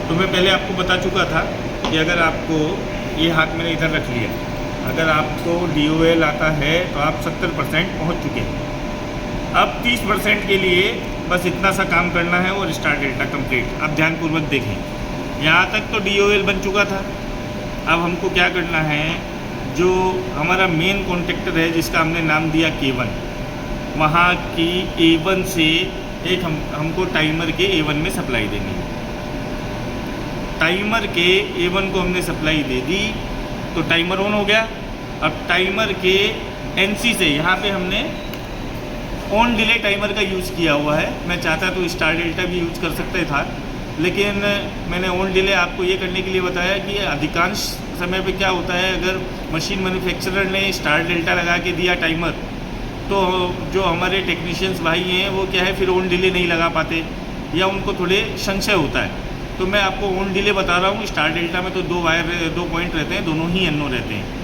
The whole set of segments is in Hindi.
तो मैं पहले आपको बता चुका था कि अगर आपको ये हाथ मैंने इधर रख लिया, अगर आपको DOL आता है तो आप 70% पहुँच चुके हैं। अब 30% के लिए बस इतना सा काम करना है और स्टार डेल्टा कंप्लीट। अब ध्यानपूर्वक देखें, यहाँ तक तो DOL बन चुका था। अब हमको क्या करना है, जो हमारा मेन कॉन्टेक्टर है जिसका हमने नाम दिया K1, वहाँ की A1 से एक हमको टाइमर के A1 में सप्लाई देनी है। टाइमर के A1 को हमने सप्लाई दे दी तो टाइमर ऑन हो गया। अब टाइमर के NC से यहाँ पे हमने ऑन डिले टाइमर का यूज़ किया हुआ है। मैं चाहता तो स्टार डेल्टा भी यूज़ कर सकते था, लेकिन मैंने ऑन डिले आपको ये करने के लिए बताया कि अधिकांश समय पे क्या होता है, अगर मशीन मैन्युफैक्चरर ने स्टार डेल्टा लगा के दिया टाइमर, तो जो हमारे टेक्नीशियंस भाई हैं वो क्या है, फिर ऑन डिले नहीं लगा पाते या उनको थोड़े संशय होता है। तो मैं आपको ऑन डिले बता रहा हूँ। स्टार डेल्टा में तो दो पॉइंट रहते हैं, दोनों ही NO रहते हैं।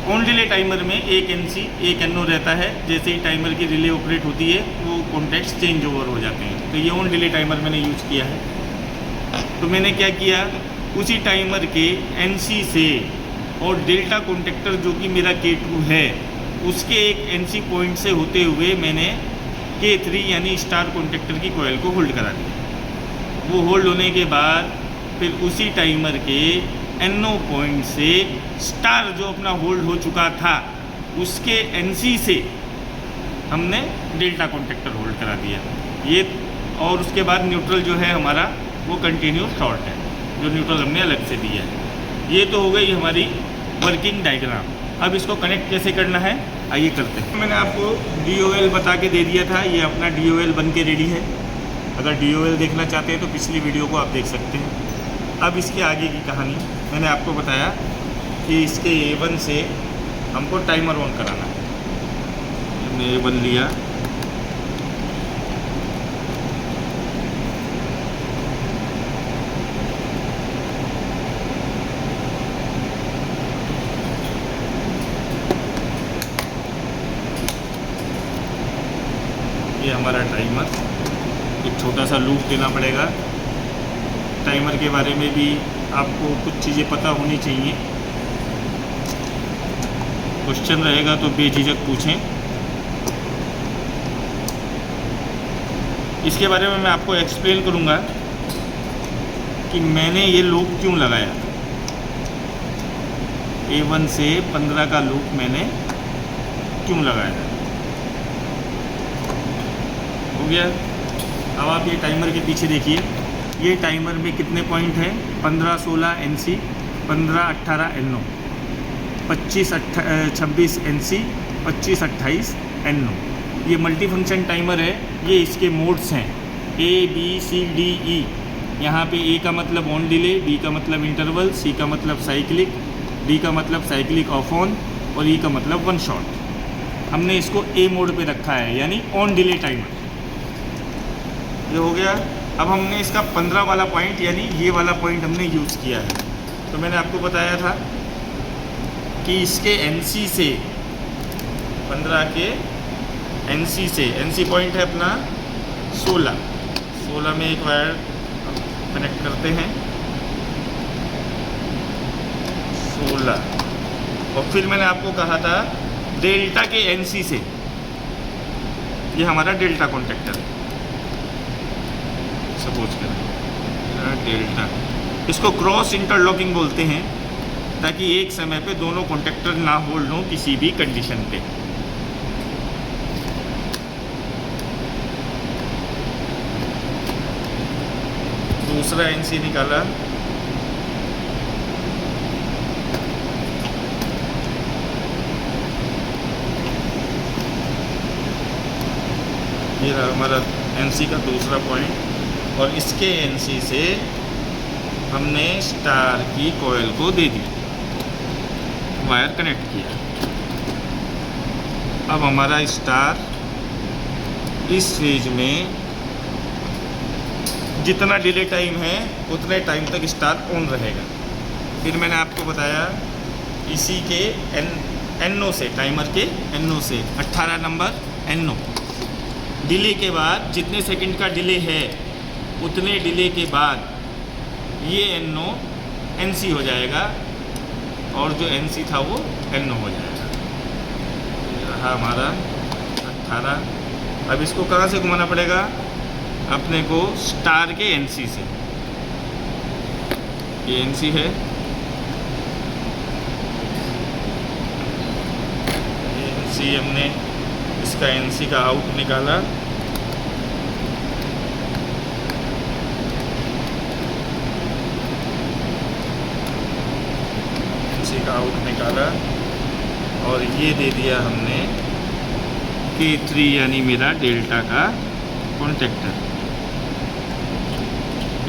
ऑन डिले टाइमर में एक NC एक NO रहता है। जैसे ही टाइमर की रिले ऑपरेट होती है वो कॉन्टैक्ट्स चेंज ओवर हो जाते हैं। तो ये ऑन डिले टाइमर मैंने यूज़ किया है। तो मैंने क्या किया, उसी टाइमर के NC से और डेल्टा कॉन्टेक्टर जो कि मेरा K2 है उसके एक NC पॉइंट से होते हुए मैंने K3 यानी स्टार कॉन्टेक्टर की कॉइल को होल्ड करा दिया। वो होल्ड होने के बाद फिर उसी टाइमर के NO पॉइंट से स्टार जो अपना होल्ड हो चुका था उसके NC से हमने डेल्टा कॉन्टेक्टर होल्ड करा दिया ये। और उसके बाद न्यूट्रल जो है हमारा वो कंटिन्यू शॉर्ट है, जो न्यूट्रल हमने अलग से दिया है। ये तो हो गई हमारी वर्किंग डायग्राम। अब इसको कनेक्ट कैसे करना है आइए करते हैं। मैंने आपको DOL बता के दे दिया था, ये अपना DOL बन के रेडी है। अगर DOL देखना चाहते हैं तो पिछली वीडियो को आप देख सकते हैं। अब इसके आगे की कहानी मैंने आपको बताया कि इसके A1 से हमको टाइमर ऑन कराना है। हमने A1 लिया, ये हमारा टाइमर। एक छोटा सा लूप देना पड़ेगा। टाइमर के बारे में भी आपको कुछ चीज़ें पता होनी चाहिए। क्वेश्चन रहेगा तो बेझिझक पूछें। इसके बारे में मैं आपको एक्सप्लेन करूँगा कि मैंने ये लूप क्यों लगाया। A1 से 15 का लूप मैंने क्यों लगाया। हो गया। अब आप ये टाइमर के पीछे देखिए, ये टाइमर में कितने पॉइंट हैं, 15-16 NC, 15-18 NO, 25-26 NC, 25-28 NO। ये मल्टी फंक्शन टाइमर है। ये इसके मोड्स हैं A B C D E। यहाँ पे A का मतलब ऑन डिले, B का मतलब इंटरवल, C का मतलब साइक्लिक, D का मतलब साइक्लिक ऑफ ऑन और E का मतलब वन शॉट। हमने इसको A मोड पे रखा है यानी ऑन डिले टाइमर। ये हो गया। अब हमने इसका 15 वाला पॉइंट यानी ये वाला पॉइंट हमने यूज़ किया है। तो मैंने आपको बताया था कि इसके NC से 15 के NC से NC पॉइंट है अपना 16 में एक वायर कनेक्ट करते हैं 16। और फिर मैंने आपको कहा था डेल्टा के NC से, ये हमारा डेल्टा कॉन्टेक्टर है सपोज करें डेल्टा। इसको क्रॉस इंटरलॉकिंग बोलते हैं ताकि एक समय पे दोनों कॉन्टेक्टर ना होल्ड हों किसी भी कंडीशन पे। दूसरा NC निकाला, ये रहा हमारा NC का दूसरा पॉइंट। और इसके NC से हमने स्टार की कॉइल को दे दी, वायर कनेक्ट किया। अब हमारा स्टार इस फेज में जितना डिले टाइम है उतने टाइम तक स्टार ऑन रहेगा। फिर मैंने आपको बताया इसी के NO से, टाइमर के NO से 18 नंबर NO डिले के बाद जितने सेकंड का डिले है उतने डिले के बाद ये NO NC हो जाएगा और जो NC था वो NO हो जाएगा। ये रहा हमारा 18। अब इसको कहाँ से घुमाना पड़ेगा? अपने को स्टार के NC से। ये NC है, ये NC हमने इसका NC का आउट निकाला। NC का आउट निकाला और ये दे दिया हमने K3 यानी मेरा डेल्टा का कॉन्टेक्टर।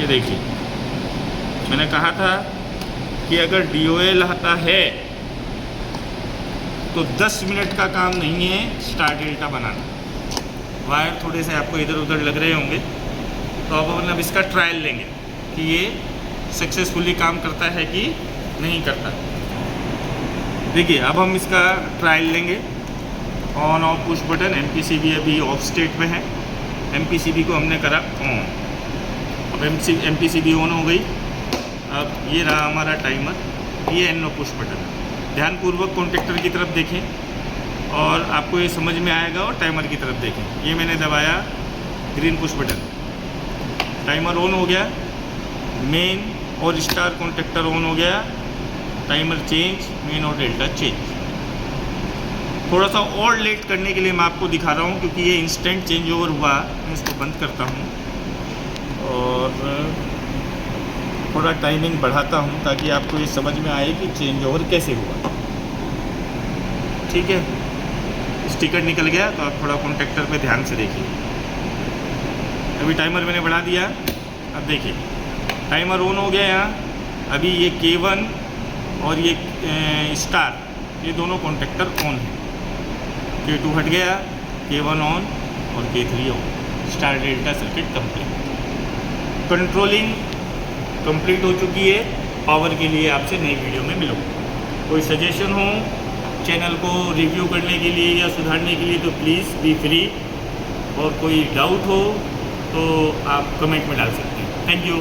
ये देखिए, मैंने कहा था कि अगर DOL आता है तो 10 मिनट का काम नहीं है स्टार डेल्टा बनाना। वायर थोड़े से आपको इधर उधर लग रहे होंगे, तो अब मतलब इसका ट्रायल लेंगे कि ये सक्सेसफुली काम करता है कि नहीं करता। देखिए, अब हम इसका ट्रायल लेंगे। On off push button. MPCB अभी ऑफ स्टेट में है। MPCB को हमने करा ऑन। अब MPCB ऑन हो गई। अब ये रहा हमारा टाइमर, ये NO पुश बटन है। ध्यानपूर्वक कॉन्टेक्टर की तरफ देखें और आपको ये समझ में आएगा, और टाइमर की तरफ देखें। ये मैंने दबाया green push button, timer on हो गया। मेन और स्टार कॉन्टेक्टर ऑन हो गया। टाइमर चेंज, मेन और डेल्टा चेंज। थोड़ा सा और लेट करने के लिए मैं आपको दिखा रहा हूँ, क्योंकि ये इंस्टेंट चेंज ओवर हुआ। मैं इसको बंद करता हूँ और थोड़ा टाइमिंग बढ़ाता हूँ ताकि आपको ये समझ में आए कि चेंज ओवर कैसे हुआ। ठीक है, स्टिकर निकल गया, तो आप थोड़ा कॉन्टेक्टर पे ध्यान से देखिए। अभी टाइमर मैंने बढ़ा दिया। अब देखिए, टाइमर ऑन हो गया यहाँ। अभी ये K1 और ये स्टार, ये दोनों कॉन्टेक्टर ऑन है। K2 हट गया, K1 ऑन और K3 on. Star delta circuit complete. Controlling complete हो चुकी है। पावर के लिए आपसे नई वीडियो में मिलूँगा। कोई सजेशन हो चैनल को रिव्यू करने के लिए या सुधारने के लिए तो प्लीज़ बी फ्री, और कोई डाउट हो तो आप कमेंट में डाल सकते हैं। Thank you.